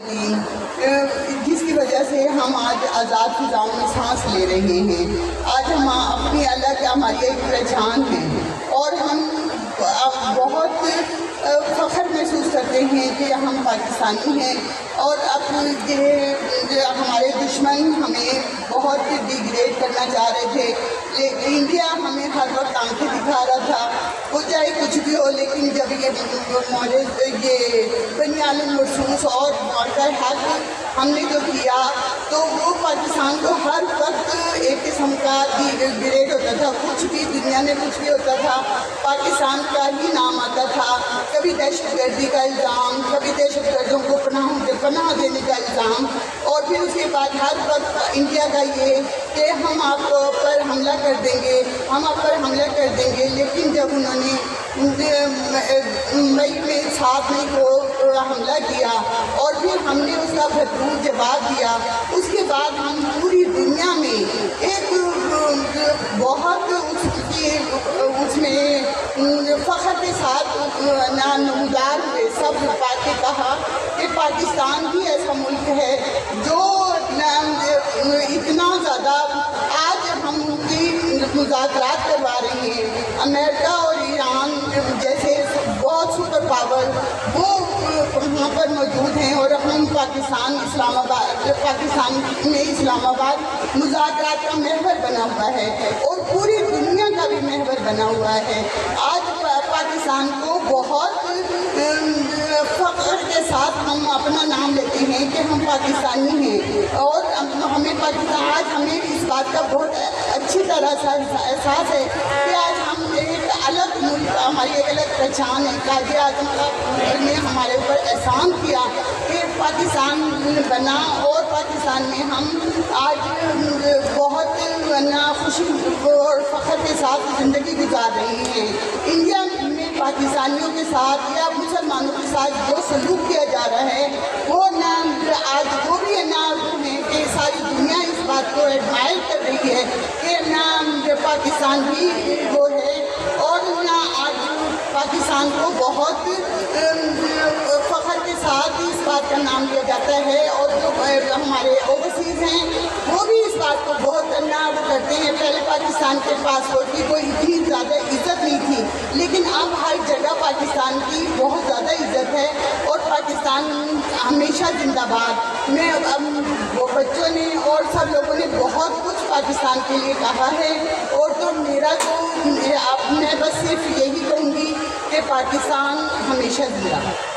جس کی وجہ سے ہم آج آزاد فضاؤں میں سانس لے رہے ہیں. آج ہم اپنی الگ ہماری ایک پہچان ہے اور ہم بہت فخر محسوس کرتے ہیں کہ ہم پاکستانی ہیں. اور اب یہ ہمارے دشمن ہمیں بہت ڈیگریڈ کرنا چاہ رہے تھے، لیکن انڈیا ہمیں ہر وقت آنکھیں دکھا رہا تھا. وہ چاہے کچھ بھی ہو، لیکن جب یہ بنی عالم مرسوس اور کا حق ہم نے جو کیا تو وہ پاکستان کو ہر وقت ایک قسم کا گریڈ ہوتا تھا. کچھ بھی دنیا میں کچھ بھی ہوتا تھا پاکستان کا ہی نام آتا تھا. کبھی دہشت گردی کا الزام، کبھی دہشت گردوں کو پناہ دینے کا الزام، اور پھر اس کے بعد ہر وقت انڈیا کا یہ کہ ہم آپ پر حملہ کر دیں گے، ہم آپ پر حملہ کر دیں گے. لیکن جب انہوں نے مئی میں 7 مئی کو حملہ کیا اور پھر ہم نے اس کا بھرپور جواب دیا، اس کے بعد ہم پوری دنیا میں ایک بہت اس میں فخر کے ساتھ نمودار ہوئے. سب بات نے کہا کہ پاکستان بھی ایسا ملک ہے جو اتنا زیادہ آج ہم کی مذاکرات کروا رہے ہیں. امریکہ اور ایران جیسے بہت سپر پاور وہ وہاں پر موجود ہیں، اور ہم پاکستان میں اسلام آباد مذاکرات کا محور بنا ہوا ہے اور پوری دنیا کا بھی محور بنا ہوا ہے. آج پاکستان کو بہت فخر کے ساتھ ہم اپنا نام لیتے ہیں کہ ہم پاکستانی ہیں، اور ہمیں پاکستان آج ہمیں اس بات کا بہت اچھی طرح سے احساس ہے کہ آج ہم ایک الگ ملک، ہماری ایک الگ پہچان ہے. قائد اعظم نے ہمارے اوپر احسان کیا کہ پاکستان بنا، اور پاکستان میں ہم آج بہت خوشی اور فخر کے ساتھ زندگی گزار رہے ہیں. انڈیا میں پاکستانیوں کے ساتھ یا مسلمانوں کے ساتھ جو سلوک کیا جا رہا ہے وہ آج وہ بھی ہے کہ ساری دنیا اس بات کو ایڈمائر کر رہی ہے کہ پاکستان بھی وہ ہے، اور آج پاکستان کو بہت فخر کے ساتھ اس بات کا نام لیا جاتا ہے. اور جو ہمارے اوورسیز ہیں وہ بھی اس بات کو بہت کرتے ہیں. پہلے پاکستان کے پاسپورٹ کی کوئی اتنی زیادہ عزت نہیں تھی، لیکن اب ہر جگہ پاکستان کی بہت زیادہ عزت ہے، اور پاکستان ہمیشہ زندہ باد. وہ بچوں نے اور سب لوگوں نے بہت کچھ پاکستان کے لیے کہا ہے، اور تو میرا تو میں بس صرف یہی کہوں گی کہ پاکستان ہمیشہ زندہ باد.